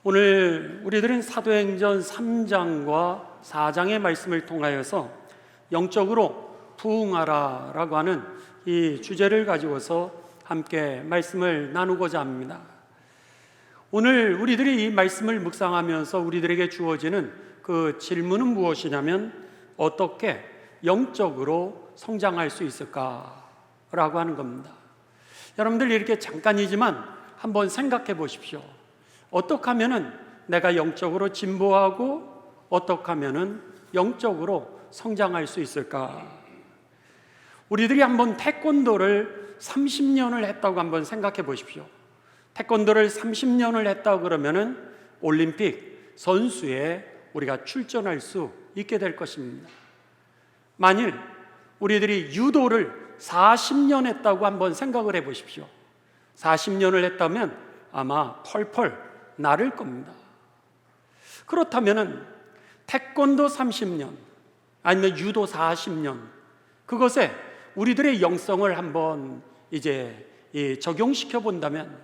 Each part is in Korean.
오늘 우리들은 사도행전 3장과 4장의 말씀을 통하여서 영적으로 부흥하라 라고 하는 이 주제를 가지고서 함께 말씀을 나누고자 합니다. 오늘 우리들이 이 말씀을 묵상하면서 우리들에게 주어지는 그 질문은 무엇이냐면, 어떻게 영적으로 성장할 수 있을까라고 하는 겁니다. 여러분들 이렇게 잠깐이지만 한번 생각해 보십시오. 어떻게 하면은 내가 영적으로 진보하고 어떻게 하면은 영적으로 성장할 수 있을까? 우리들이 한번 태권도를 30년을 했다고 한번 생각해 보십시오. 태권도를 30년을 했다고 그러면은 올림픽 선수에 우리가 출전할 수 있게 될 것입니다. 만일 우리들이 유도를 40년 했다고 한번 생각을 해 보십시오. 40년을 했다면 아마 펄펄 나를 겁니다. 그렇다면은 태권도 30년 아니면 유도 40년, 그것에 우리들의 영성을 한번 이제 적용시켜 본다면,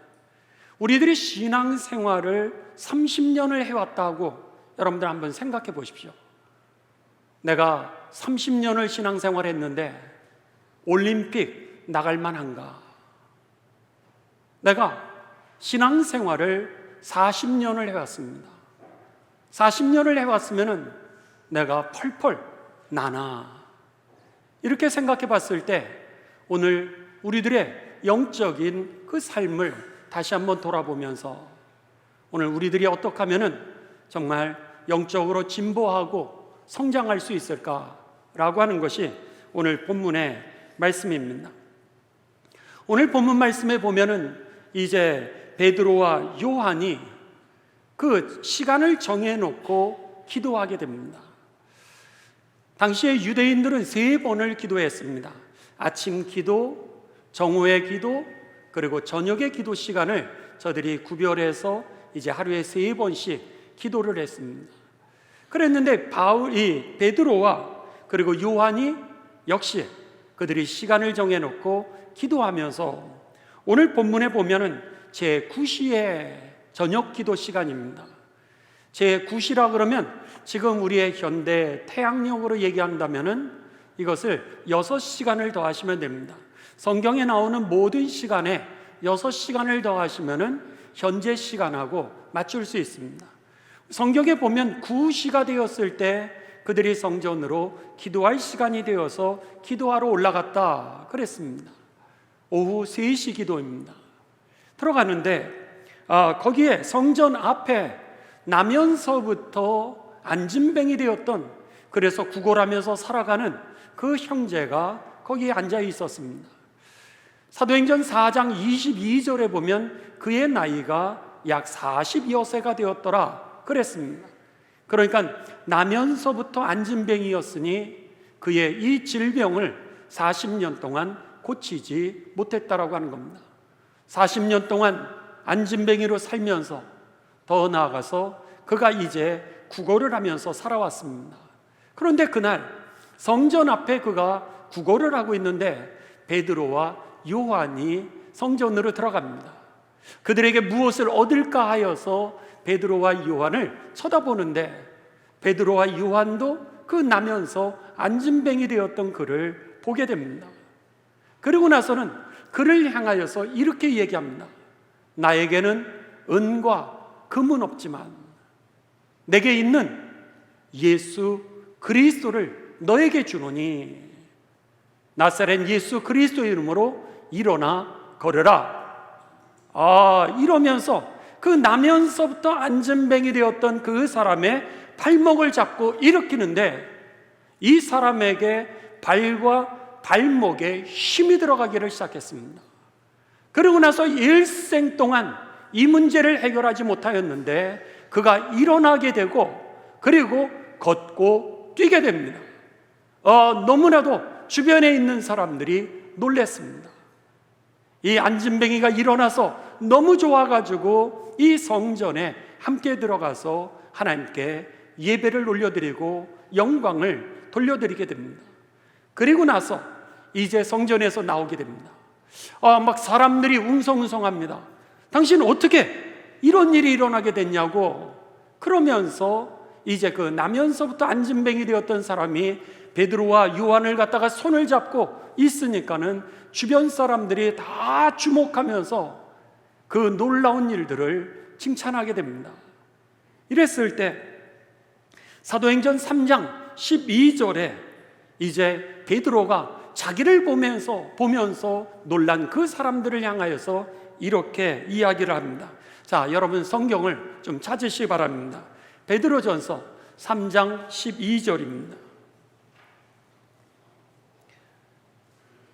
우리들이 신앙생활을 30년을 해왔다고 여러분들 한번 생각해 보십시오. 내가 30년을 신앙생활 했는데 올림픽 나갈 만한가? 내가 신앙생활을 40년을 해왔습니다. 40년을 해왔으면은 내가 펄펄 나나? 이렇게 생각해 봤을 때 오늘 우리들의 영적인 그 삶을 다시 한번 돌아보면서 오늘 우리들이 어떻게 하면은 정말 영적으로 진보하고 성장할 수 있을까라고 하는 것이 오늘 본문의 말씀입니다. 오늘 본문 말씀에 보면은 이제 베드로와 요한이 그 시간을 정해놓고 기도하게 됩니다. 당시에 유대인들은 3번을 기도했습니다. 아침 기도, 정오의 기도, 그리고 저녁의 기도 시간을 저들이 구별해서 이제 하루에 3번씩 기도를 했습니다. 그랬는데 베드로와 그리고 요한이 역시 그들이 시간을 정해놓고 기도하면서 오늘 본문에 보면은 제9시의 저녁 기도 시간입니다. 제9시라 그러면 지금 우리의 현대 태양력으로 얘기한다면은 이것을 6시간을 더하시면 됩니다. 성경에 나오는 모든 시간에 6시간을 더하시면은 현재 시간하고 맞출 수 있습니다. 성경에 보면 9시가 되었을 때 그들이 성전으로 기도할 시간이 되어서 기도하러 올라갔다 그랬습니다. 오후 3시 기도입니다. 들어가는데 거기에 성전 앞에 나면서부터 안진뱅이 되었던, 그래서 구걸하면서 살아가는 그 형제가 거기에 앉아 있었습니다. 사도행전 4장 22절에 보면 그의 나이가 약 40여 세가 되었더라 그랬습니다. 그러니까 나면서부터 안진뱅이였으니 그의 이 질병을 40년 동안 고치지 못했다라고 하는 겁니다. 40년 동안 안진뱅이로 살면서 더 나아가서 그가 이제 구걸을 하면서 살아왔습니다. 그런데 그날 성전 앞에 그가 구걸을 하고 있는데 베드로와 요한이 성전으로 들어갑니다. 그들에게 무엇을 얻을까 하여서 베드로와 요한을 쳐다보는데 베드로와 요한도 그 나면서 안진뱅이 되었던 그를 보게 됩니다. 그리고 나서는 그를 향하여서 이렇게 얘기합니다. 나에게는 은과 금은 없지만 내게 있는 예수 그리스도를 너에게 주노니 나사렛 예수 그리스도의 이름으로 일어나 걸으라. 이러면서 그 나면서부터 안진뱅이 되었던 그 사람의 발목을 잡고 일으키는데 이 사람에게 발과 발목에 힘이 들어가기를 시작했습니다. 그러고 나서 일생 동안 이 문제를 해결하지 못하였는데 그가 일어나게 되고 그리고 걷고 뛰게 됩니다. 너무나도 주변에 있는 사람들이 놀랐습니다. 이 안진뱅이가 일어나서 너무 좋아가지고 이 성전에 함께 들어가서 하나님께 예배를 올려드리고 영광을 돌려드리게 됩니다. 그리고 나서 이제 성전에서 나오게 됩니다. 막 사람들이 웅성웅성합니다. 당신 어떻게 이런 일이 일어나게 됐냐고. 그러면서 이제 그 나면서부터 안진뱅이 되었던 사람이 베드로와 요한을 갖다가 손을 잡고 있으니까는 주변 사람들이 다 주목하면서 그 놀라운 일들을 칭찬하게 됩니다. 이랬을 때 사도행전 3장 12절에 이제 베드로가 자기를 보면서 놀란 그 사람들을 향하여서 이렇게 이야기를 합니다. 자, 여러분 성경을 좀 찾으시기 바랍니다. 베드로전서 3장 12절입니다.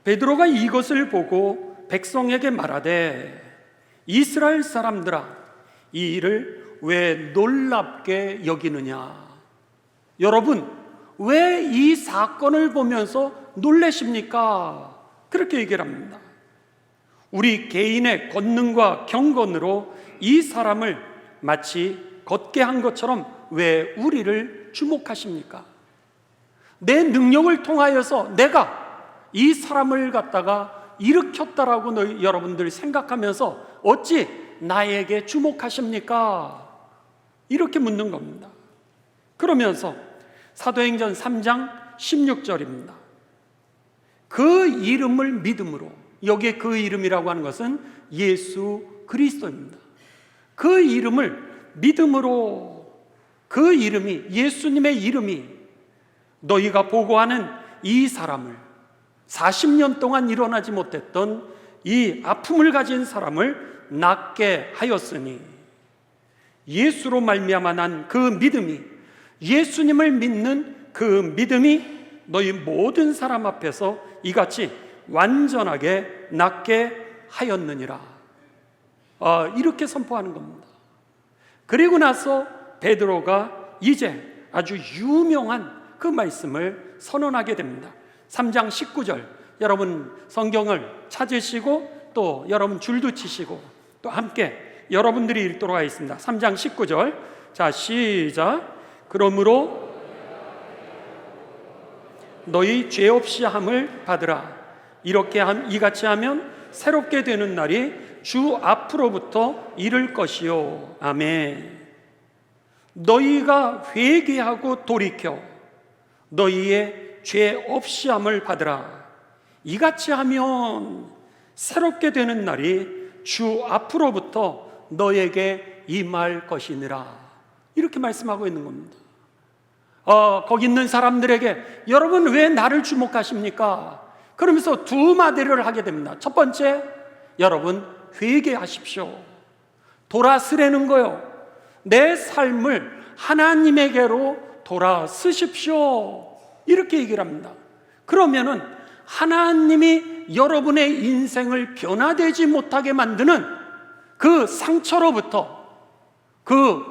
베드로가 이것을 보고 백성에게 말하되 이스라엘 사람들아, 이 일을 왜 놀랍게 여기느냐. 여러분, 왜 이 사건을 보면서 놀라십니까? 그렇게 얘기를 합니다. 우리 개인의 권능과 경건으로 이 사람을 마치 걷게 한 것처럼 왜 우리를 주목하십니까? 내 능력을 통하여서 내가 이 사람을 갖다가 일으켰다라고 여러분들 생각하면서 어찌 나에게 주목하십니까? 이렇게 묻는 겁니다. 그러면서 사도행전 3장 16절입니다. 그 이름을 믿음으로, 여기에 그 이름이라고 하는 것은 예수 그리스도입니다. 그 이름을 믿음으로, 그 이름이, 예수님의 이름이 너희가 보고하는 이 사람을, 40년 동안 일어나지 못했던 이 아픔을 가진 사람을 낫게 하였으니, 예수로 말미암아 난 그 믿음이, 예수님을 믿는 그 믿음이 너희 모든 사람 앞에서 이같이 완전하게 낫게 하였느니라. 이렇게 선포하는 겁니다. 그리고 나서 베드로가 이제 아주 유명한 그 말씀을 선언하게 됩니다. 3장 19절, 여러분 성경을 찾으시고 또 여러분 줄도 치시고 또 함께 여러분들이 읽도록 하겠습니다. 3장 19절, 자 시작. 그러므로 너희 죄 없이 함을 받으라. 이같이 하면 새롭게 되는 날이 주 앞으로부터 이를 것이요. 아멘. 너희가 회개하고 돌이켜 너희의 죄 없이 함을 받으라. 이같이 하면 새롭게 되는 날이 주 앞으로부터 너에게 임할 것이니라. 이렇게 말씀하고 있는 겁니다. 거기 있는 사람들에게 여러분 왜 나를 주목하십니까? 그러면서 두 마디를 하게 됩니다. 첫 번째, 여러분 회개하십시오. 돌아서라는 거요. 내 삶을 하나님에게로 돌아서십시오. 이렇게 얘기를 합니다. 그러면은 하나님이 여러분의 인생을 변화되지 못하게 만드는 그 상처로부터, 그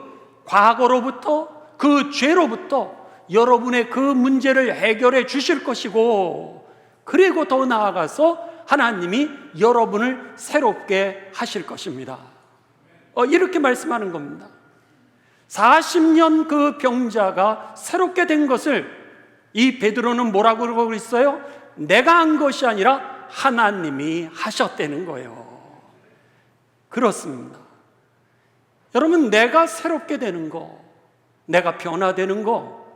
과거로부터, 그 죄로부터 여러분의 그 문제를 해결해 주실 것이고, 그리고 더 나아가서 하나님이 여러분을 새롭게 하실 것입니다. 이렇게 말씀하는 겁니다. 40년 그 병자가 새롭게 된 것을 이 베드로는 뭐라고 그러고 있어요? 내가 한 것이 아니라 하나님이 하셨다는 거예요. 그렇습니다. 여러분, 내가 새롭게 되는 거, 내가 변화되는 거,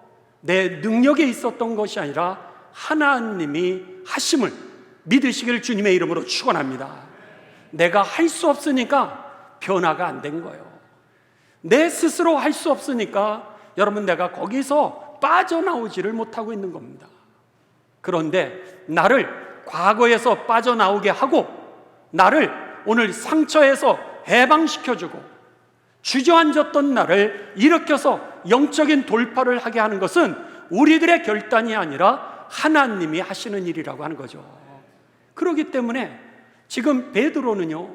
내 능력에 있었던 것이 아니라 하나님이 하심을 믿으시길 주님의 이름으로 축원합니다. 내가 할 수 없으니까 변화가 안 된 거예요. 내 스스로 할 수 없으니까 여러분 내가 거기서 빠져나오지를 못하고 있는 겁니다. 그런데 나를 과거에서 빠져나오게 하고 나를 오늘 상처에서 해방시켜주고 주저앉았던 나를 일으켜서 영적인 돌파를 하게 하는 것은 우리들의 결단이 아니라 하나님이 하시는 일이라고 하는 거죠. 그렇기 때문에 지금 베드로는요,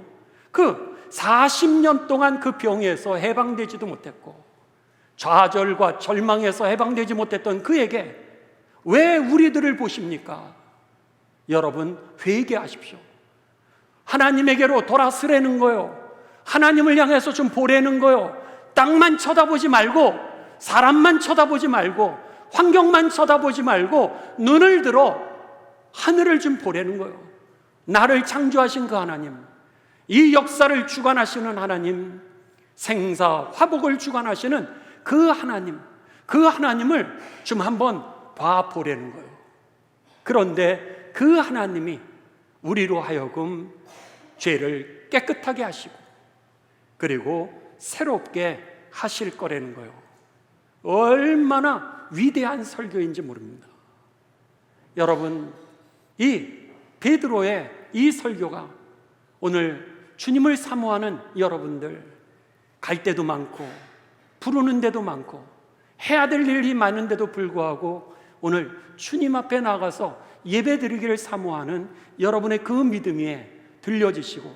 그 40년 동안 그 병에서 해방되지도 못했고 좌절과 절망에서 해방되지 못했던 그에게 왜 우리들을 보십니까? 여러분 회개하십시오. 하나님에게로 돌아서라는 거요. 하나님을 향해서 좀 보라는 거요. 땅만 쳐다보지 말고, 사람만 쳐다보지 말고, 환경만 쳐다보지 말고 눈을 들어 하늘을 좀 보라는 거요. 나를 창조하신 그 하나님, 이 역사를 주관하시는 하나님, 생사 화복을 주관하시는 그 하나님을 좀 한번 봐보려는 거예요. 그런데 그 하나님이 우리로 하여금 죄를 깨끗하게 하시고 그리고 새롭게 하실 거라는 거예요. 얼마나 위대한 설교인지 모릅니다. 여러분, 이 베드로의 이 설교가 오늘 주님을 사모하는 여러분들, 갈 데도 많고 부르는 데도 많고 해야 될 일이 많은데도 불구하고 오늘 주님 앞에 나가서 예배드리기를 사모하는 여러분의 그 믿음 위에 들려지시고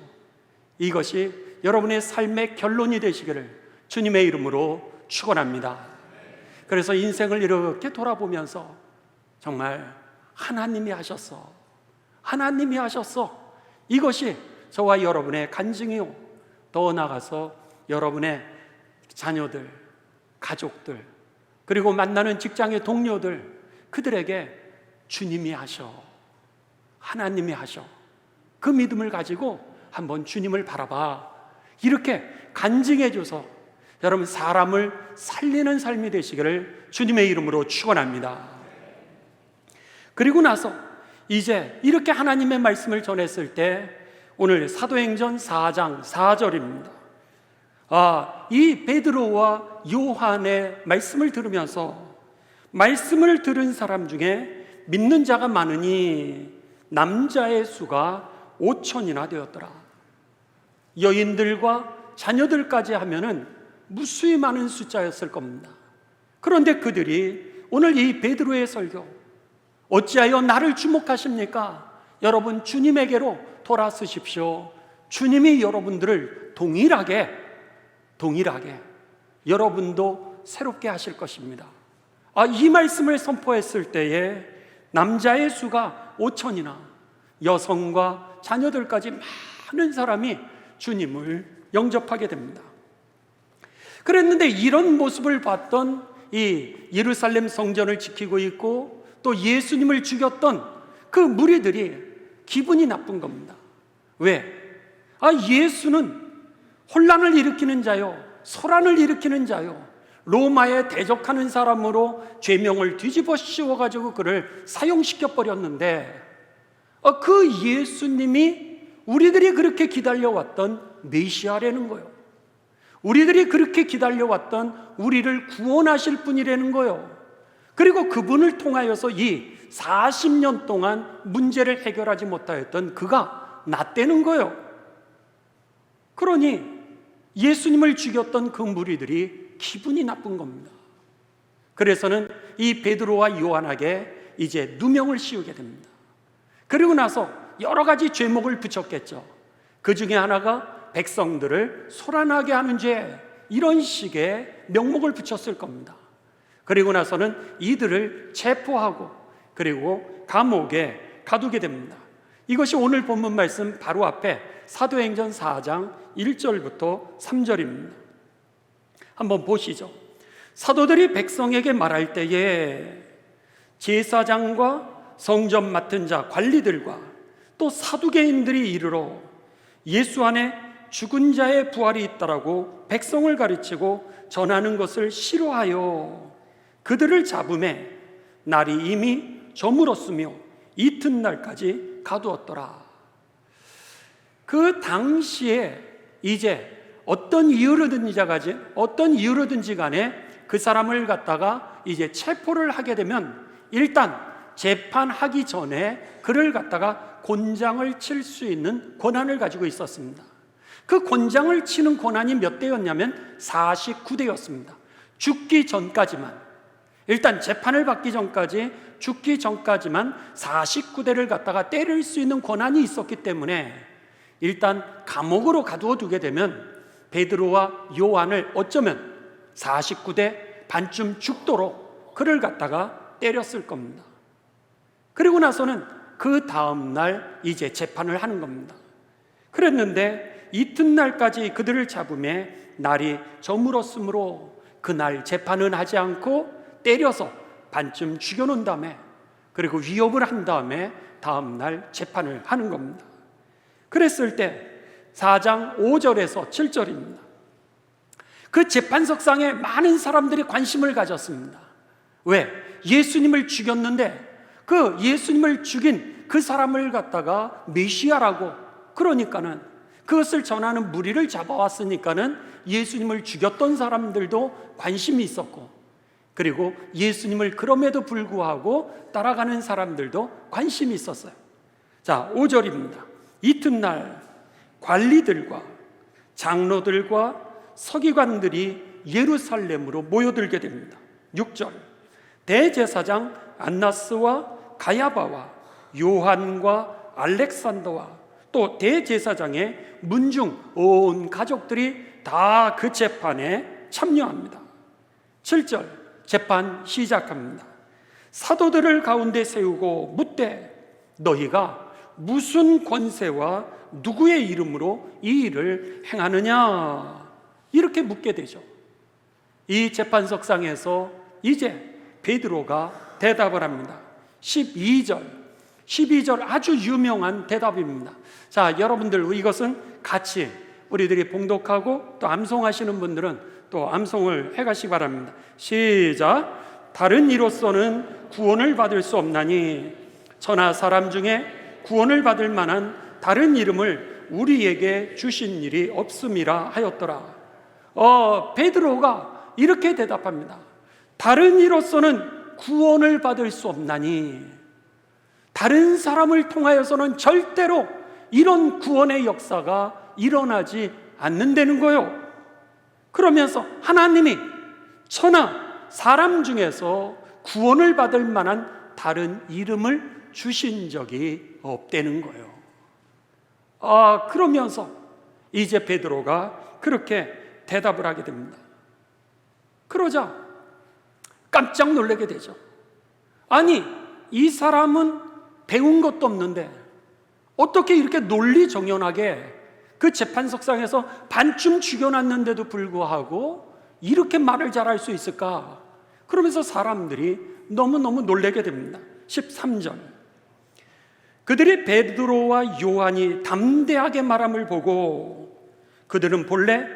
이것이 여러분의 삶의 결론이 되시기를 주님의 이름으로 축원합니다. 그래서 인생을 이렇게 돌아보면서 정말 하나님이 하셨어, 하나님이 하셨어, 이것이 저와 여러분의 간증이요, 더 나아가서 여러분의 자녀들, 가족들, 그리고 만나는 직장의 동료들, 그들에게 주님이 하셔, 하나님이 하셔, 그 믿음을 가지고 한번 주님을 바라봐, 이렇게 간증해줘서 여러분 사람을 살리는 삶이 되시기를 주님의 이름으로 축원합니다. 그리고 나서 이제 이렇게 하나님의 말씀을 전했을 때 오늘 사도행전 4장 4절입니다. 이 베드로와 요한의 말씀을 들으면서 말씀을 들은 사람 중에 믿는 자가 많으니 남자의 수가 5,000이나 되었더라. 여인들과 자녀들까지 하면은 무수히 많은 숫자였을 겁니다. 그런데 그들이 오늘 이 베드로의 설교, 어찌하여 나를 주목하십니까? 여러분 주님에게로 돌아서십시오. 주님이 여러분들을 동일하게 여러분도 새롭게 하실 것입니다. 이 말씀을 선포했을 때에 남자의 수가 5,000이나 여성과 자녀들까지 많은 사람이 주님을 영접하게 됩니다. 그랬는데 이런 모습을 봤던 이 예루살렘 성전을 지키고 있고 또 예수님을 죽였던 그 무리들이 기분이 나쁜 겁니다. 왜? 예수는 혼란을 일으키는 자요, 소란을 일으키는 자요, 로마에 대적하는 사람으로 죄명을 뒤집어 씌워가지고 그를 사형시켜 버렸는데 그 예수님이 우리들이 그렇게 기다려왔던 메시아라는 거예요. 우리들이 그렇게 기다려왔던 우리를 구원하실 분이라는 거예요. 그리고 그분을 통하여서 이 40년 동안 문제를 해결하지 못하였던 그가 낫다는 거예요. 그러니 예수님을 죽였던 그 무리들이 기분이 나쁜 겁니다. 그래서는 이 베드로와 요한에게 이제 누명을 씌우게 됩니다. 그리고 나서 여러 가지 죄목을 붙였겠죠. 그 중에 하나가 백성들을 소란하게 하는 죄, 이런 식의 명목을 붙였을 겁니다. 그리고 나서는 이들을 체포하고 그리고 감옥에 가두게 됩니다. 이것이 오늘 본문 말씀 바로 앞에 사도행전 4장 1절부터 3절입니다. 한번 보시죠. 사도들이 백성에게 말할 때에 제사장과 성전 맡은 자 관리들과 또 사두개인들이 이르러 예수 안에 죽은 자의 부활이 있다라고 백성을 가르치고 전하는 것을 싫어하여 그들을 잡음에 날이 이미 저물었으며 이튿날까지 가두었더라. 그 당시에 이제 어떤 이유로든지 간에 그 사람을 갖다가 이제 체포를 하게 되면 일단 재판하기 전에 그를 갖다가 곤장을 칠 수 있는 권한을 가지고 있었습니다. 그 곤장을 치는 권한이 몇 대였냐면 49대였습니다. 죽기 전까지만, 일단 재판을 받기 전까지, 죽기 전까지만 49대를 갖다가 때릴 수 있는 권한이 있었기 때문에 일단 감옥으로 가두어 두게 되면 베드로와 요한을 어쩌면 49대 반쯤 죽도록 그를 갖다가 때렸을 겁니다. 그리고 나서는 그 다음 날 이제 재판을 하는 겁니다. 그랬는데 이튿날까지 그들을 잡음에 날이 저물었으므로 그날 재판은 하지 않고 때려서 반쯤 죽여놓은 다음에 그리고 위협을 한 다음에 다음 날 재판을 하는 겁니다. 그랬을 때 4장 5절에서 7절입니다. 그 재판석상에 많은 사람들이 관심을 가졌습니다. 왜? 예수님을 죽였는데 그 예수님을 죽인 그 사람을 갖다가 메시아라고, 그러니까는 그것을 전하는 무리를 잡아왔으니까는 예수님을 죽였던 사람들도 관심이 있었고, 그리고 예수님을 그럼에도 불구하고 따라가는 사람들도 관심이 있었어요. 자, 5절입니다. 이튿날 관리들과 장로들과 서기관들이 예루살렘으로 모여들게 됩니다. 6절, 대제사장 안나스와 가야바와 요한과 알렉산더와 또 대제사장의 문중 온 가족들이 다 그 재판에 참여합니다. 7절, 재판 시작합니다. 사도들을 가운데 세우고 묻되 너희가 무슨 권세와 누구의 이름으로 이 일을 행하느냐, 이렇게 묻게 되죠. 이 재판석상에서 이제 베드로가 대답을 합니다. 12절 아주 유명한 대답입니다. 자, 여러분들 이것은 같이 우리들이 봉독하고 또 암송하시는 분들은 또 암송을 해가시기 바랍니다. 시작. 다른 이로서는 구원을 받을 수 없나니 천하 사람 중에 구원을 받을 만한 다른 이름을 우리에게 주신 일이 없음이라 하였더라. 베드로가 이렇게 대답합니다. 다른 이로서는 구원을 받을 수 없나니, 다른 사람을 통하여서는 절대로 이런 구원의 역사가 일어나지 않는다는 거예요. 그러면서 하나님이 천하 사람 중에서 구원을 받을 만한 다른 이름을 주신 적이 없다는 거예요. 그러면서 이제 베드로가 그렇게 대답을 하게 됩니다. 그러자 깜짝 놀라게 되죠. 아니, 이 사람은 배운 것도 없는데 어떻게 이렇게 논리정연하게 그 재판석상에서 반쯤 죽여놨는데도 불구하고 이렇게 말을 잘할 수 있을까? 그러면서 사람들이 너무너무 놀라게 됩니다. 13절, 그들이 베드로와 요한이 담대하게 말함을 보고 그들은 본래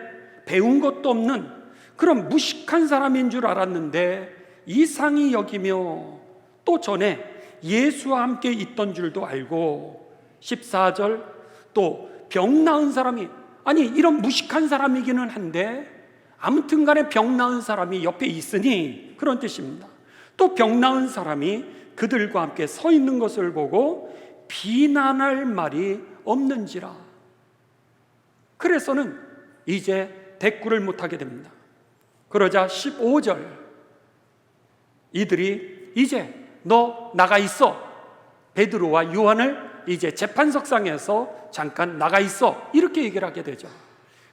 배운 것도 없는 그런 무식한 사람인 줄 알았는데 이상히 여기며 또 전에 예수와 함께 있던 줄도 알고, 14절, 또 병 나은 사람이, 아니 이런 무식한 사람이기는 한데 아무튼 간에 병 나은 사람이 옆에 있으니 그런 뜻입니다. 또 병 나은 사람이 그들과 함께 서 있는 것을 보고 비난할 말이 없는지라. 그래서는 이제 대꾸를 못하게 됩니다. 그러자 15절, 이들이 이제 너 나가 있어, 베드로와 요한을 이제 재판석상에서 잠깐 나가 있어, 이렇게 얘기를 하게 되죠.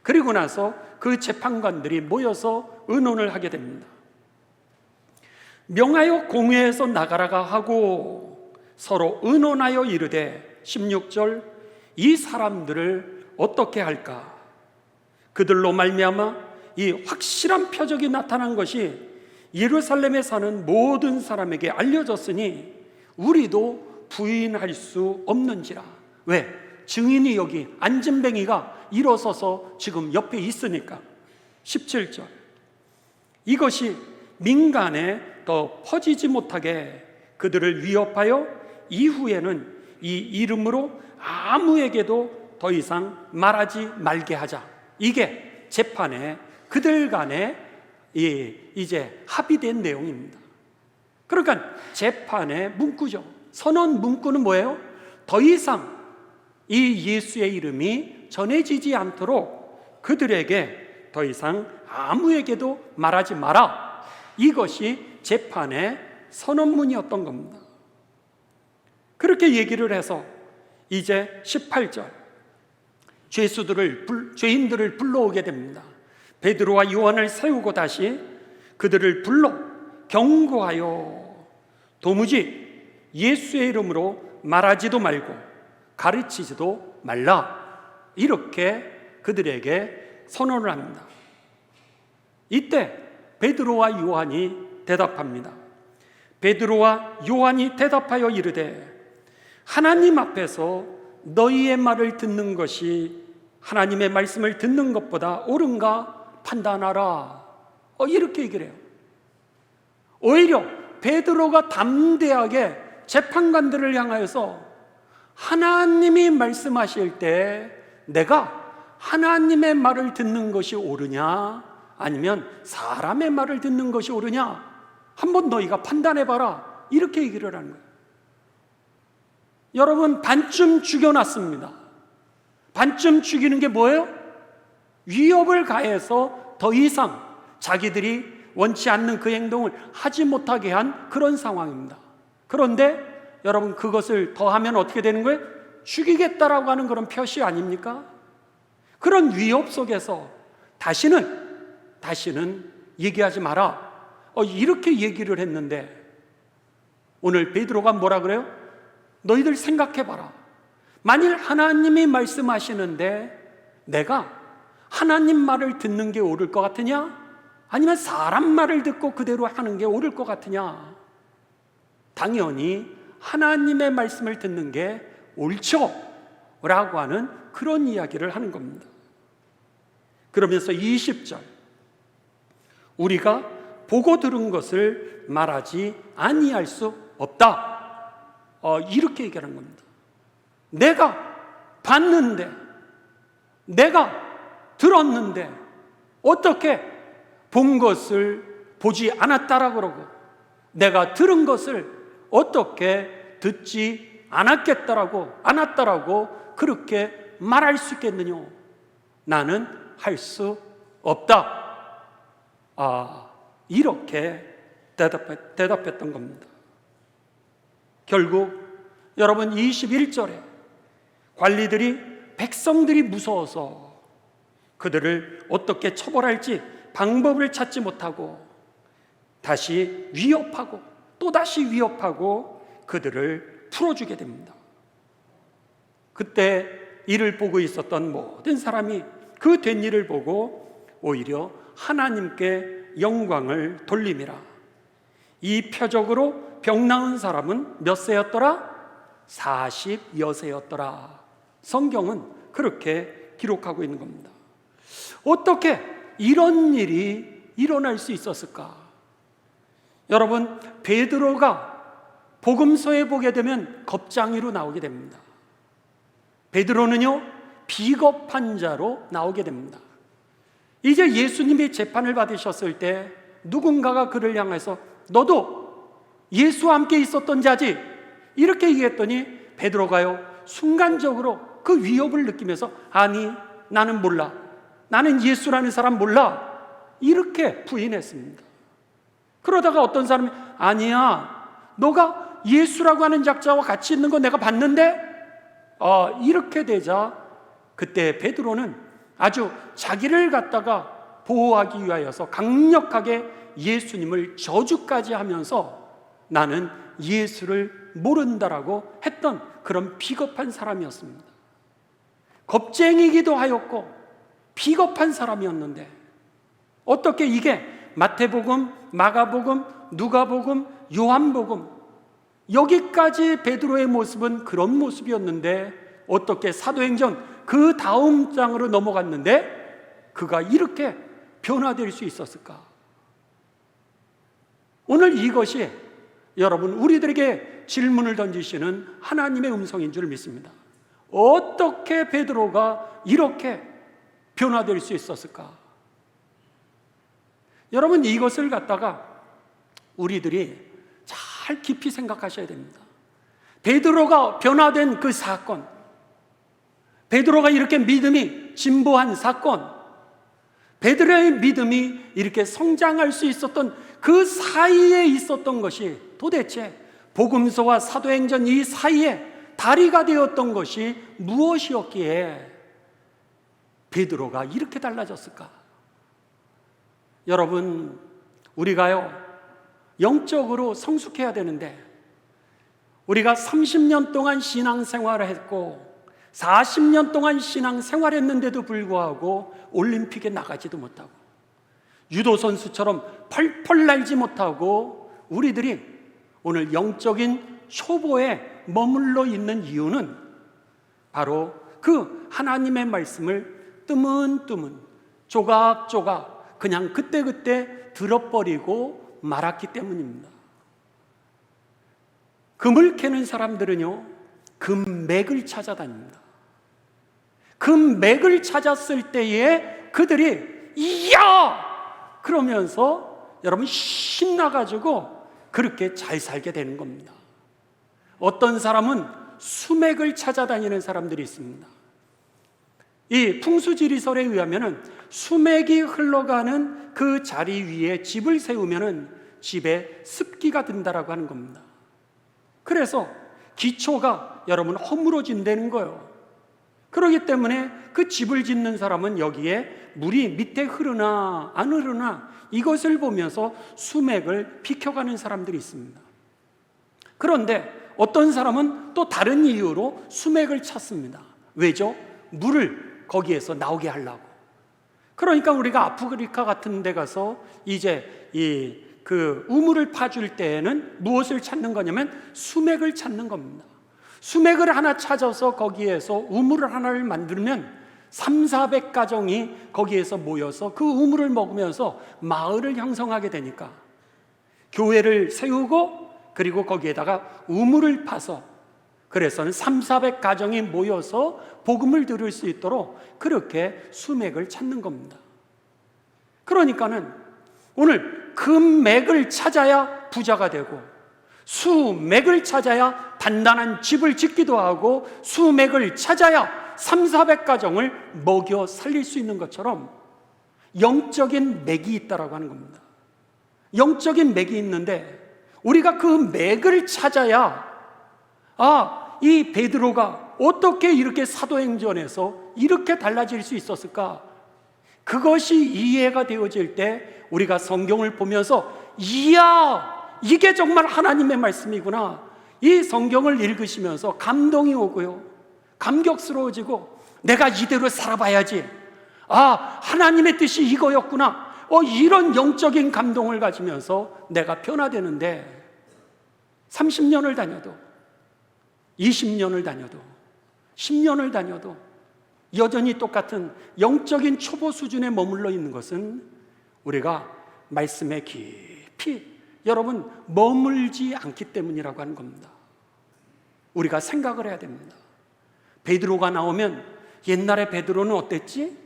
그리고 나서 그 재판관들이 모여서 의논을 하게 됩니다. 명하여 공회에서 나가라가 하고 서로 의논하여 이르되, 16절, 이 사람들을 어떻게 할까? 그들로 말미암아 이 확실한 표적이 나타난 것이 예루살렘에 사는 모든 사람에게 알려졌으니 우리도 부인할 수 없는지라. 왜? 증인이 여기 안진뱅이가 일어서서 지금 옆에 있으니까. 17절, 이것이 민간에 더 퍼지지 못하게 그들을 위협하여 이후에는 이 이름으로 아무에게도 더 이상 말하지 말게 하자. 이게 재판에 그들 간에 이제 합의된 내용입니다. 그러니까 재판의 문구죠. 선언 문구는 뭐예요? 더 이상 이 예수의 이름이 전해지지 않도록 그들에게 더 이상 아무에게도 말하지 마라. 이것이 재판의 선언문이었던 겁니다. 그렇게 얘기를 해서 이제 18절, 죄인들을 불러오게 됩니다. 베드로와 요한을 세우고 다시 그들을 불러 경고하여 도무지 예수의 이름으로 말하지도 말고 가르치지도 말라, 이렇게 그들에게 선언을 합니다. 이때 베드로와 요한이 대답합니다. 베드로와 요한이 대답하여 이르되, 하나님 앞에서 너희의 말을 듣는 것이 하나님의 말씀을 듣는 것보다 옳은가 판단하라. 이렇게 얘기를 해요. 오히려 베드로가 담대하게 재판관들을 향하여서 하나님이 말씀하실 때 내가 하나님의 말을 듣는 것이 옳으냐 아니면 사람의 말을 듣는 것이 옳으냐 한번 너희가 판단해봐라, 이렇게 얘기를 하는 거예요. 여러분, 반쯤 죽여놨습니다. 반쯤 죽이는 게 뭐예요? 위협을 가해서 더 이상 자기들이 원치 않는 그 행동을 하지 못하게 한 그런 상황입니다. 그런데 여러분, 그것을 더하면 어떻게 되는 거예요? 죽이겠다라고 하는 그런 표시 아닙니까? 그런 위협 속에서 다시는 얘기하지 마라, 이렇게 얘기를 했는데, 오늘 베드로가 뭐라 그래요? 너희들 생각해봐라. 만일 하나님이 말씀하시는데 내가 하나님 말을 듣는 게 옳을 것 같으냐? 아니면 사람 말을 듣고 그대로 하는 게 옳을 것 같으냐? 당연히 하나님의 말씀을 듣는 게 옳죠 라고 하는 그런 이야기를 하는 겁니다. 그러면서 20절, 우리가 보고 들은 것을 말하지 아니할 수 없다, 이렇게 얘기하는 겁니다. 내가 봤는데, 내가 들었는데 어떻게 본 것을 보지 않았다라고 그러고, 내가 들은 것을 어떻게 듣지 않았다라고 그렇게 말할 수 있겠느냐? 나는 할 수 없다. 이렇게 대답했던 겁니다. 결국 여러분, 21절에 관리들이 백성들이 무서워서 그들을 어떻게 처벌할지 방법을 찾지 못하고 다시 위협하고 또다시 위협하고 그들을 풀어주게 됩니다. 그때 이를 보고 있었던 모든 사람이 그 된 일을 보고 오히려 하나님께 영광을 돌림이라. 이 표적으로 병 나은 사람은 몇 세였더라? 40여세였더라. 성경은 그렇게 기록하고 있는 겁니다. 어떻게 이런 일이 일어날 수 있었을까? 여러분, 베드로가 복음서에 보게 되면 겁장이로 나오게 됩니다. 베드로는요, 비겁한 자로 나오게 됩니다. 이제 예수님이 재판을 받으셨을 때 누군가가 그를 향해서 너도 예수와 함께 있었던 자지, 이렇게 얘기했더니 베드로가요, 순간적으로 그 위협을 느끼면서 아니, 나는 몰라, 나는 예수라는 사람 몰라, 이렇게 부인했습니다. 그러다가 어떤 사람이 아니야, 너가 예수라고 하는 작자와 같이 있는 거 내가 봤는데, 이렇게 되자 그때 베드로는 아주 자기를 갖다가 보호하기 위하여서 강력하게 예수님을 저주까지 하면서 나는 예수를 모른다라고 했던 그런 비겁한 사람이었습니다. 겁쟁이기도 하였고 비겁한 사람이었는데, 어떻게 이게 마태복음, 마가복음, 누가복음, 요한복음, 여기까지 베드로의 모습은 그런 모습이었는데 어떻게 사도행전 그 다음 장으로 넘어갔는데 그가 이렇게 변화될 수 있었을까? 오늘 이것이 여러분, 우리들에게 질문을 던지시는 하나님의 음성인 줄 믿습니다. 어떻게 베드로가 이렇게 변화될 수 있었을까? 여러분, 이것을 갖다가 우리들이 잘 깊이 생각하셔야 됩니다. 베드로가 변화된 그 사건, 베드로가 이렇게 믿음이 진보한 사건, 베드로의 믿음이 이렇게 성장할 수 있었던 그 사이에 있었던 것이 도대체 복음서와 사도행전 이 사이에 다리가 되었던 것이 무엇이었기에 베드로가 이렇게 달라졌을까? 여러분, 우리가요, 영적으로 성숙해야 되는데 우리가 30년 동안 신앙생활을 했고 40년 동안 신앙생활했는데도 불구하고 올림픽에 나가지도 못하고 유도 선수처럼 펄펄 날지 못하고 우리들이 오늘 영적인 초보에 머물러 있는 이유는 바로 그 하나님의 말씀을 뜨문뜨문 조각조각 그냥 그때그때 들어버리고 말았기 때문입니다. 금을 캐는 사람들은요, 금맥을 찾아다닙니다. 금맥을 찾았을 때에 그들이 이야! 그러면서 여러분 신나가지고 그렇게 잘 살게 되는 겁니다. 어떤 사람은 수맥을 찾아다니는 사람들이 있습니다. 이 풍수지리설에 의하면 수맥이 흘러가는 그 자리 위에 집을 세우면 집에 습기가 든다라고 하는 겁니다. 그래서 기초가 여러분 허물어진다는 거예요. 그렇기 때문에 그 집을 짓는 사람은 여기에 물이 밑에 흐르나 안 흐르나 이것을 보면서 수맥을 비켜가는 사람들이 있습니다. 그런데 어떤 사람은 또 다른 이유로 수맥을 찾습니다. 왜죠? 물을 거기에서 나오게 하려고. 그러니까 우리가 아프리카 같은 데 가서 이제 그 우물을 파줄 때에는 무엇을 찾는 거냐면 수맥을 찾는 겁니다. 수맥을 하나 찾아서 거기에서 우물을 하나를 만들면 300-400가정이 거기에서 모여서 그 우물을 먹으면서 마을을 형성하게 되니까 교회를 세우고 그리고 거기에다가 우물을 파서 그래서는 300-400가정이 모여서 복음을 들을 수 있도록 그렇게 수맥을 찾는 겁니다. 그러니까는 오늘 금맥을 찾아야 부자가 되고 수맥을 찾아야 단단한 집을 짓기도 하고 수맥을 찾아야 300-400가정을 먹여 살릴 수 있는 것처럼 영적인 맥이 있다라고 하는 겁니다. 영적인 맥이 있는데 우리가 그 맥을 찾아야 이 베드로가 어떻게 이렇게 사도행전에서 이렇게 달라질 수 있었을까? 그것이 이해가 되어질 때 우리가 성경을 보면서 이야! 이게 정말 하나님의 말씀이구나. 이 성경을 읽으시면서 감동이 오고요. 감격스러워지고 내가 이대로 살아봐야지. 하나님의 뜻이 이거였구나. 이런 영적인 감동을 가지면서 내가 변화되는데 30년을 다녀도 20년을 다녀도 10년을 다녀도 여전히 똑같은 영적인 초보 수준에 머물러 있는 것은 우리가 말씀에 깊이 여러분 머물지 않기 때문이라고 하는 겁니다. 우리가 생각을 해야 됩니다. 베드로가 나오면 옛날에 베드로는 어땠지?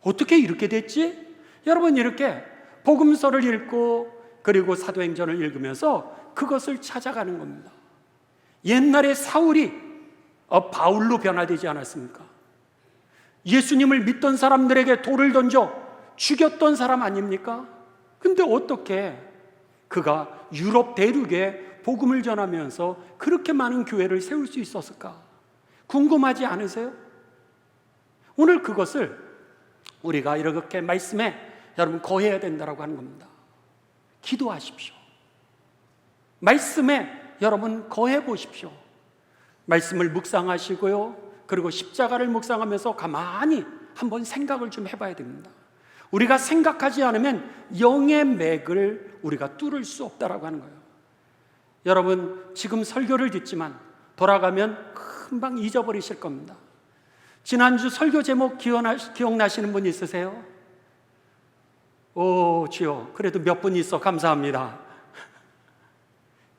어떻게 이렇게 됐지? 여러분 이렇게 복음서를 읽고 그리고 사도행전을 읽으면서 그것을 찾아가는 겁니다. 옛날에 사울이 바울로 변화되지 않았습니까? 예수님을 믿던 사람들에게 돌을 던져 죽였던 사람 아닙니까? 근데 어떻게 그가 유럽 대륙에 복음을 전하면서 그렇게 많은 교회를 세울 수 있었을까? 궁금하지 않으세요? 오늘 그것을 우리가 이렇게 말씀에 여러분 거해야 된다고 하는 겁니다. 기도하십시오. 말씀에 여러분 거해 보십시오. 말씀을 묵상하시고요. 그리고 십자가를 묵상하면서 가만히 한번 생각을 좀 해봐야 됩니다. 우리가 생각하지 않으면 영의 맥을 우리가 뚫을 수 없다라고 하는 거예요. 여러분 지금 설교를 듣지만 돌아가면 금방 잊어버리실 겁니다. 지난주 설교 제목 기억나시는 분 있으세요? 오 주여, 그래도 몇 분 있어. 감사합니다.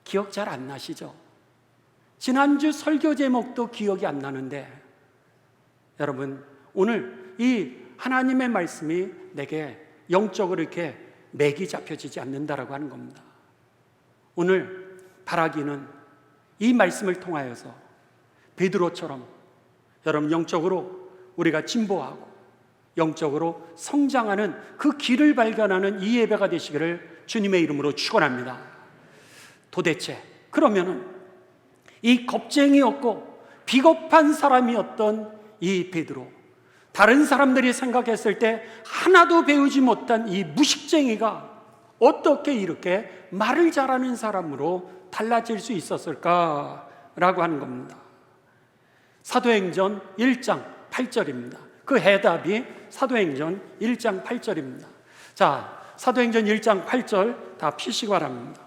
기억 잘 안 나시죠? 지난주 설교 제목도 기억이 안 나는데 여러분 오늘 이 하나님의 말씀이 내게 영적으로 이렇게 맥이 잡혀지지 않는다라고 하는 겁니다. 오늘 바라기는 이 말씀을 통하여서 베드로처럼 여러분 영적으로 우리가 진보하고 영적으로 성장하는 그 길을 발견하는 이 예배가 되시기를 주님의 이름으로 축원합니다. 도대체 그러면은 이 겁쟁이였고 비겁한 사람이었던 이 베드로, 다른 사람들이 생각했을 때 하나도 배우지 못한 이 무식쟁이가 어떻게 이렇게 말을 잘하는 사람으로 달라질 수 있었을까라고 하는 겁니다. 사도행전 1장 8절입니다. 그 해답이 사도행전 1장 8절입니다. 자, 사도행전 1장 8절 다 피시기 바랍니다.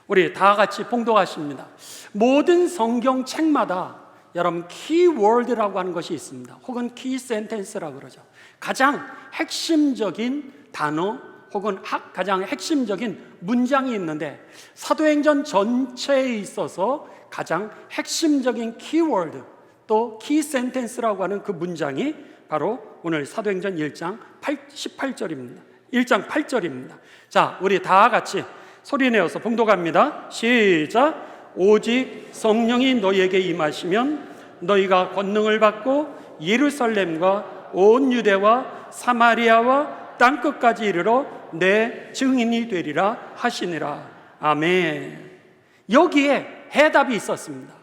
우리 다 같이 봉독하십니다. 모든 성경책마다 여러분 키워드라고 하는 것이 있습니다. 혹은 키 센텐스라고 그러죠. 가장 핵심적인 단어 혹은 가장 핵심적인 문장이 있는데, 사도행전 전체에 있어서 가장 핵심적인 키워드 또 키 센텐스라고 하는 그 문장이 바로 오늘 사도행전 1장 18절입니다. 1장 8절입니다. 자, 우리 다 같이 소리내어서 봉독합니다. 시작. 오직 성령이 너희에게 임하시면 너희가 권능을 받고 예루살렘과 온 유대와 사마리아와 땅끝까지 이르러 내 증인이 되리라 하시니라. 아멘. 여기에 해답이 있었습니다.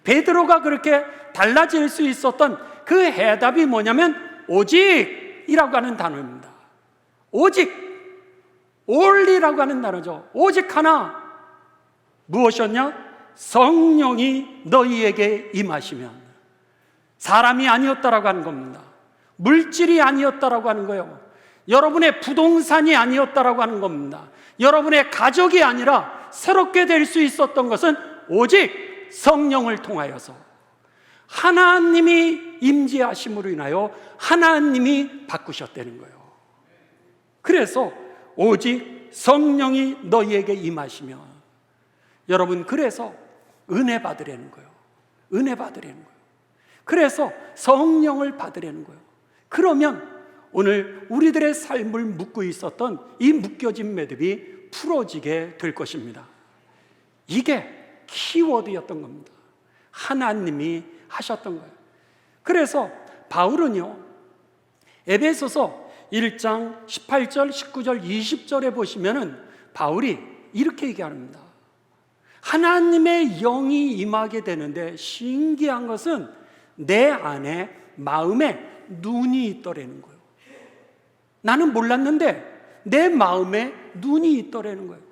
베드로가 그렇게 달라질 수 있었던 그 해답이 뭐냐면 오직이라고 하는 단어입니다. 오직, only라고 하는 단어죠. 오직 하나. 무엇이었냐? 성령이 너희에게 임하시면. 사람이 아니었다라고 하는 겁니다. 물질이 아니었다라고 하는 거예요. 여러분의 부동산이 아니었다라고 하는 겁니다. 여러분의 가족이 아니라 새롭게 될 수 있었던 것은 오직 성령을 통하여서, 하나님이 임재하심으로 인하여 하나님이 바꾸셨다는 거예요. 그래서 오직 성령이 너희에게 임하시면, 여러분, 그래서 은혜 받으라는 거예요. 은혜 받으라는 거예요. 그래서 성령을 받으라는 거예요. 그러면 오늘 우리들의 삶을 묶고 있었던 이 묶여진 매듭이 풀어지게 될 것입니다. 이게 키워드였던 겁니다. 하나님이 하셨던 거예요. 그래서 바울은요, 에베소서 1장 18절, 19절, 20절에 보시면은 바울이 이렇게 얘기합니다. 하나님의 영이 임하게 되는데 신기한 것은 내 안에 마음에 눈이 있더라는 거예요. 나는 몰랐는데 내 마음에 눈이 있더라는 거예요.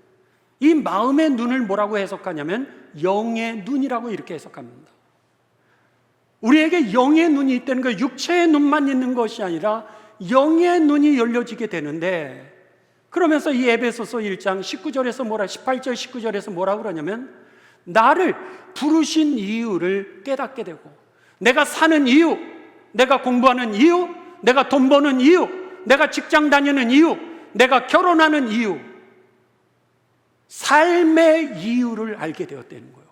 이 마음의 눈을 뭐라고 해석하냐면 영의 눈이라고 이렇게 해석합니다. 우리에게 영의 눈이 있다는 거, 육체의 눈만 있는 것이 아니라 영의 눈이 열려지게 되는데, 그러면서 이 에베소서 1장 19절에서 18절 19절에서 뭐라고 그러냐면 나를 부르신 이유를 깨닫게 되고, 내가 사는 이유, 내가 공부하는 이유, 내가 돈 버는 이유, 내가 직장 다니는 이유, 내가 결혼하는 이유, 삶의 이유를 알게 되었다는 거예요.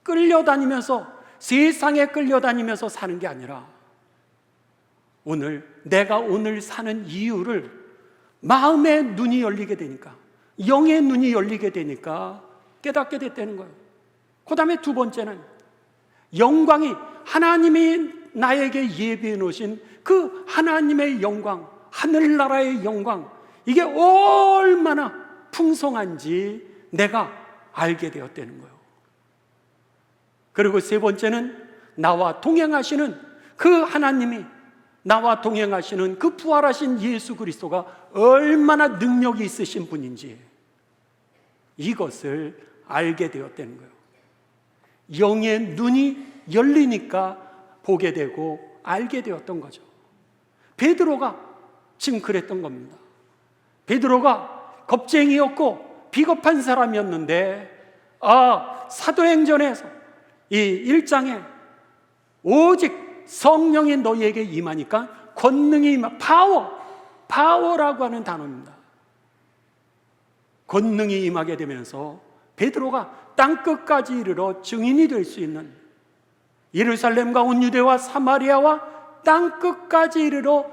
끌려다니면서, 세상에 끌려다니면서 사는 게 아니라 내가 오늘 사는 이유를 마음의 눈이 열리게 되니까, 영의 눈이 열리게 되니까 깨닫게 됐다는 거예요. 그 다음에 두 번째는 영광이, 하나님이 나에게 예비해 놓으신 그 하나님의 영광, 하늘나라의 영광, 이게 얼마나 풍성한지 내가 알게 되었다는 거예요. 그리고 세 번째는 나와 동행하시는 그 하나님이, 나와 동행하시는 그 부활하신 예수 그리스도가 얼마나 능력이 있으신 분인지 이것을 알게 되었다는 거예요. 영의 눈이 열리니까 보게 되고 알게 되었던 거죠. 베드로가 지금 그랬던 겁니다. 베드로가 겁쟁이였고 비겁한 사람이었는데, 사도행전에서 이 1장에 오직 성령이 너희에게 임하니까 권능이 파워라고 하는 단어입니다. 권능이 임하게 되면서 베드로가 땅끝까지 이르러 증인이 될 수 있는, 예루살렘과 온 유대와 사마리아와 땅끝까지 이르러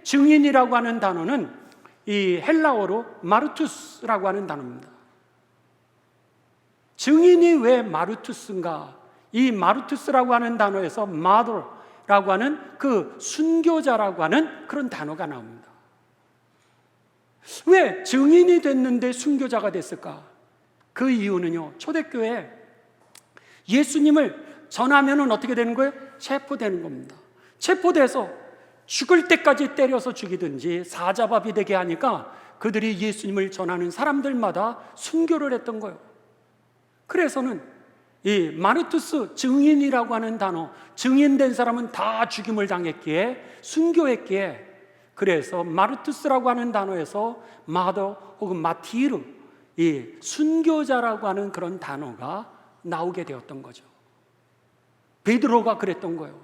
증인이라고 하는 단어는 이 헬라어로 마르투스라고 하는 단어입니다. 증인이 왜 마르투스인가? 이 마르투스라고 하는 단어에서 마더라고 하는 그 순교자라고 하는 그런 단어가 나옵니다. 왜 증인이 됐는데 순교자가 됐을까? 그 이유는요, 초대교회에 예수님을 전하면은 어떻게 되는 거예요? 체포되는 겁니다. 체포돼서 죽을 때까지 때려서 죽이든지 사자밥이 되게 하니까 그들이 예수님을 전하는 사람들마다 순교를 했던 거예요. 그래서는 이 마르투스, 증인이라고 하는 단어, 증인된 사람은 다 죽임을 당했기에, 순교했기에, 그래서 마르투스라고 하는 단어에서 마더 혹은 마티르, 이 순교자라고 하는 그런 단어가 나오게 되었던 거죠. 베드로가 그랬던 거예요.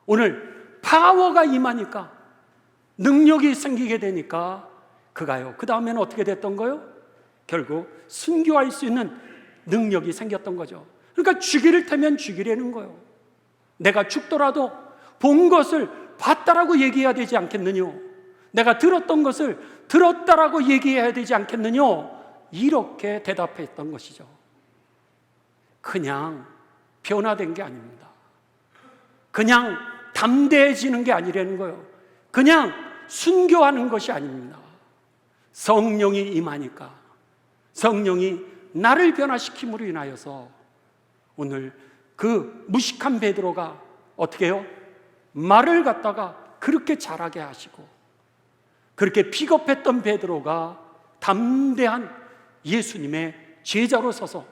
오늘 파워가 임하니까, 능력이 생기게 되니까 그가요, 그 다음에는 어떻게 됐던 거예요? 결국 순교할 수 있는 능력이 생겼던 거죠. 그러니까 죽이를 테면 죽이라는 거예요. 내가 죽더라도 본 것을 봤다라고 얘기해야 되지 않겠느냐? 내가 들었던 것을 들었다라고 얘기해야 되지 않겠느냐? 이렇게 대답했던 것이죠. 그냥 변화된 게 아닙니다. 그냥 담대해지는 게 아니라는 거예요. 그냥 순교하는 것이 아닙니다. 성령이 임하니까, 성령이 나를 변화시킴으로 인하여서 오늘 그 무식한 베드로가 어떻게 해요? 말을 갖다가 그렇게 잘하게 하시고, 그렇게 비겁했던 베드로가 담대한 예수님의 제자로 서서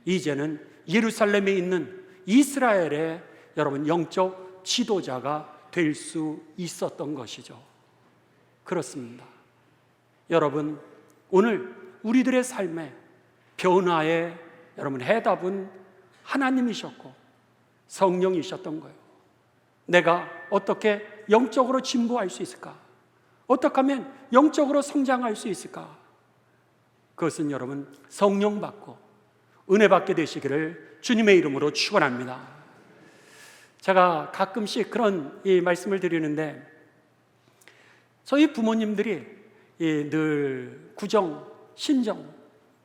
이제는 예루살렘에 있는 이스라엘의 여러분 영적 지도자가 될 수 있었던 것이죠. 그렇습니다. 여러분, 오늘 우리들의 삶의 변화의 여러분 해답은 하나님이셨고 성령이셨던 거예요. 내가 어떻게 영적으로 진보할 수 있을까? 어떻게 하면 영적으로 성장할 수 있을까? 그것은 여러분 성령 받고 은혜 받게 되시기를 주님의 이름으로 축원합니다. 제가 가끔씩 그런 이 말씀을 드리는데, 저희 부모님들이 늘 구정, 신정,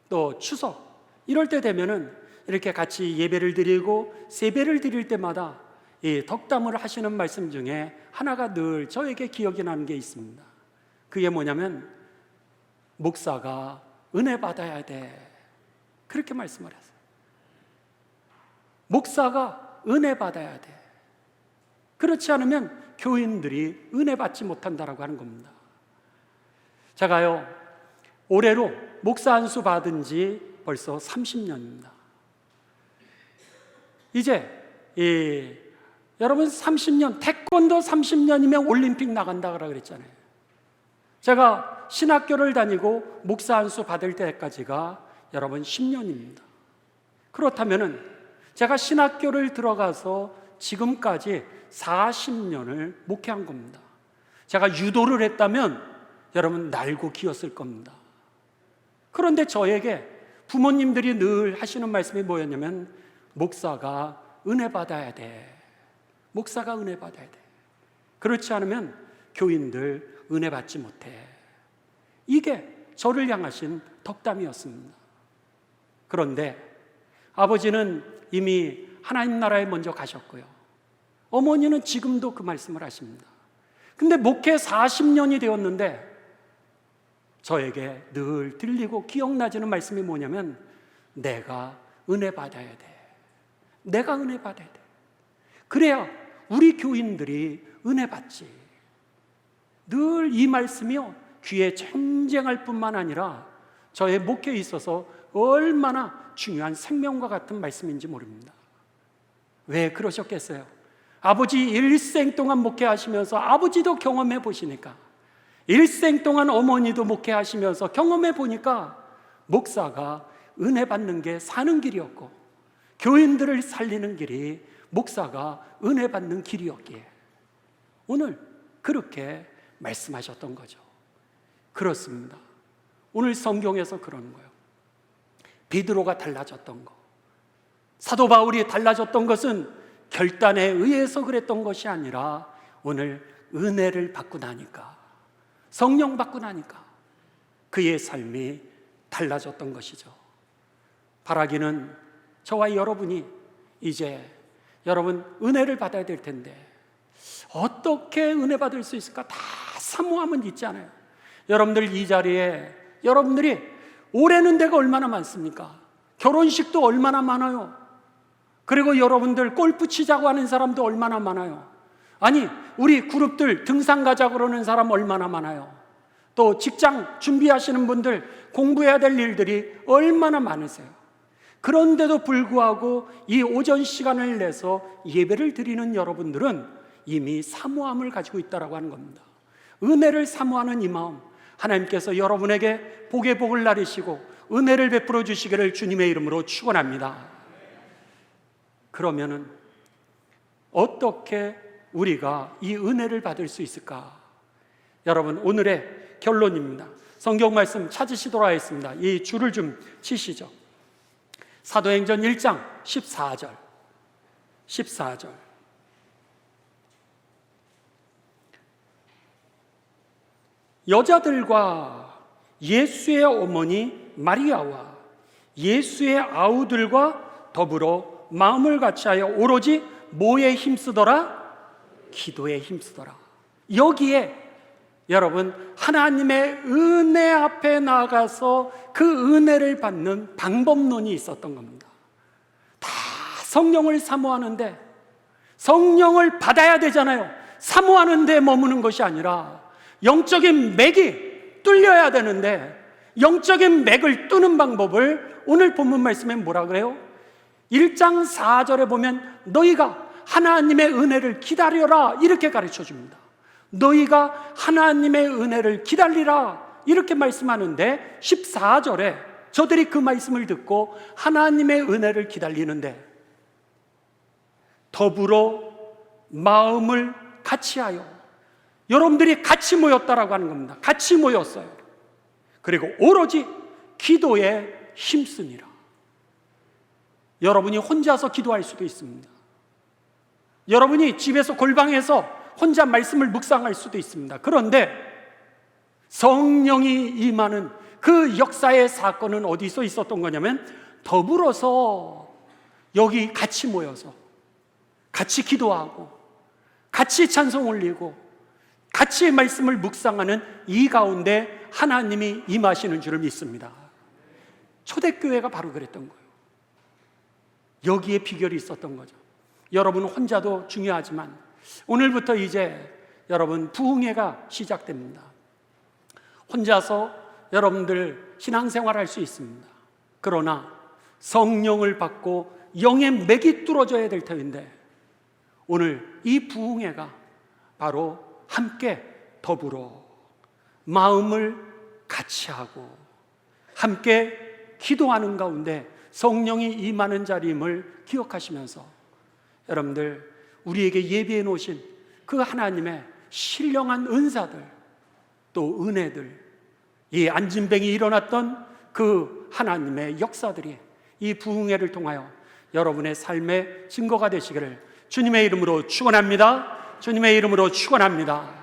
또 추석 이럴 때 되면은 이렇게 같이 예배를 드리고 세배를 드릴 때마다 이 덕담을 하시는 말씀 중에 하나가 늘 저에게 기억이 나는 게 있습니다. 그게 뭐냐면, 목사가 은혜 받아야 돼, 그렇게 말씀을 했어요. 목사가 은혜 받아야 돼. 그렇지 않으면 교인들이 은혜 받지 못한다라고 하는 겁니다. 제가요, 올해로 목사 안수 받은 지 벌써 30년입니다. 이제 여러분 30년, 태권도 30년이면 올림픽 나간다고 그랬잖아요. 제가 신학교를 다니고 목사 안수 받을 때까지가 여러분 10년입니다. 그렇다면은 제가 신학교를 들어가서 지금까지 40년을 목회한 겁니다. 제가 유도를 했다면 여러분 날고 기었을 겁니다. 그런데 저에게 부모님들이 늘 하시는 말씀이 뭐였냐면, 목사가 은혜 받아야 돼. 목사가 은혜 받아야 돼. 그렇지 않으면 교인들 은혜 받지 못해. 이게 저를 향하신 덕담이었습니다. 그런데 아버지는 이미 하나님 나라에 먼저 가셨고요, 어머니는 지금도 그 말씀을 하십니다. 근데 목회 40년이 되었는데 저에게 늘 들리고 기억나지는 말씀이 뭐냐면, 내가 은혜 받아야 돼. 내가 은혜 받아야 돼. 그래야 우리 교인들이 은혜 받지. 늘 이 말씀이요, 귀에 쟁쟁할 뿐만 아니라 저의 목회에 있어서 얼마나 중요한 생명과 같은 말씀인지 모릅니다. 왜 그러셨겠어요? 아버지 일생 동안 목회하시면서 아버지도 경험해 보시니까, 일생 동안 어머니도 목회하시면서 경험해 보니까, 목사가 은혜 받는 게 사는 길이었고 교인들을 살리는 길이 목사가 은혜 받는 길이었기에 오늘 그렇게 말씀하셨던 거죠. 그렇습니다. 오늘 성경에서 그러는 거예요. 베드로가 달라졌던 거, 사도 바울이 달라졌던 것은 결단에 의해서 그랬던 것이 아니라 오늘 은혜를 받고 나니까, 성령 받고 나니까 그의 삶이 달라졌던 것이죠. 바라기는 저와 여러분이 이제 여러분 은혜를 받아야 될 텐데, 어떻게 은혜 받을 수 있을까? 다 사모함은 있잖아요. 여러분들 이 자리에 여러분들이 오래는 데가 얼마나 많습니까? 결혼식도 얼마나 많아요. 그리고 여러분들 골프 치자고 하는 사람도 얼마나 많아요. 아니, 우리 그룹들 등산 가자고 그러는 사람 얼마나 많아요. 또 직장 준비하시는 분들 공부해야 될 일들이 얼마나 많으세요. 그런데도 불구하고 이 오전 시간을 내서 예배를 드리는 여러분들은 이미 사모함을 가지고 있다고 하는 겁니다. 은혜를 사모하는 이 마음, 하나님께서 여러분에게 복의 복을 나리시고 은혜를 베풀어 주시기를 주님의 이름으로 축원합니다. 그러면은 어떻게 우리가 이 은혜를 받을 수 있을까? 여러분, 오늘의 결론입니다. 성경 말씀 찾으시도록 하겠습니다. 이 줄을 좀 치시죠. 사도행전 1장 14절. 여자들과 예수의 어머니 마리아와 예수의 아우들과 더불어 마음을 같이하여 오로지 뭐에 힘쓰더라? 기도에 힘쓰더라. 여기에 여러분, 하나님의 은혜 앞에 나가서 그 은혜를 받는 방법론이 있었던 겁니다. 다 성령을 사모하는데 성령을 받아야 되잖아요. 사모하는 데 머무는 것이 아니라 영적인 맥이 뚫려야 되는데, 영적인 맥을 뚫는 방법을 오늘 본문 말씀에 뭐라 그래요? 1장 4절에 보면 너희가 하나님의 은혜를 기다려라 이렇게 가르쳐 줍니다. 너희가 하나님의 은혜를 기다리라 이렇게 말씀하는데, 14절에 저들이 그 말씀을 듣고 하나님의 은혜를 기다리는데 더불어 마음을 같이하여, 여러분들이 같이 모였다라고 하는 겁니다. 같이 모였어요. 그리고 오로지 기도에 힘쓰니라. 여러분이 혼자서 기도할 수도 있습니다. 여러분이 집에서 골방에서 혼자 말씀을 묵상할 수도 있습니다. 그런데 성령이 임하는 그 역사의 사건은 어디서 있었던 거냐면, 더불어서 여기 같이 모여서 같이 기도하고 같이 찬송 올리고 같이 말씀을 묵상하는 이 가운데 하나님이 임하시는 줄을 믿습니다. 초대교회가 바로 그랬던 거예요. 여기에 비결이 있었던 거죠. 여러분 혼자도 중요하지만 오늘부터 이제 여러분 부흥회가 시작됩니다. 혼자서 여러분들 신앙생활 할 수 있습니다. 그러나 성령을 받고 영의 맥이 뚫어져야 될 터인데, 오늘 이 부흥회가 바로 함께 더불어 마음을 같이 하고 함께 기도하는 가운데 성령이 임하는 자리임을 기억하시면서, 여러분들 우리에게 예비해 놓으신 그 하나님의 신령한 은사들, 또 은혜들, 이 안진뱅이 일어났던 그 하나님의 역사들이 이 부흥회를 통하여 여러분의 삶의 증거가 되시기를 주님의 이름으로 축원합니다. 주님의 이름으로 축원합니다.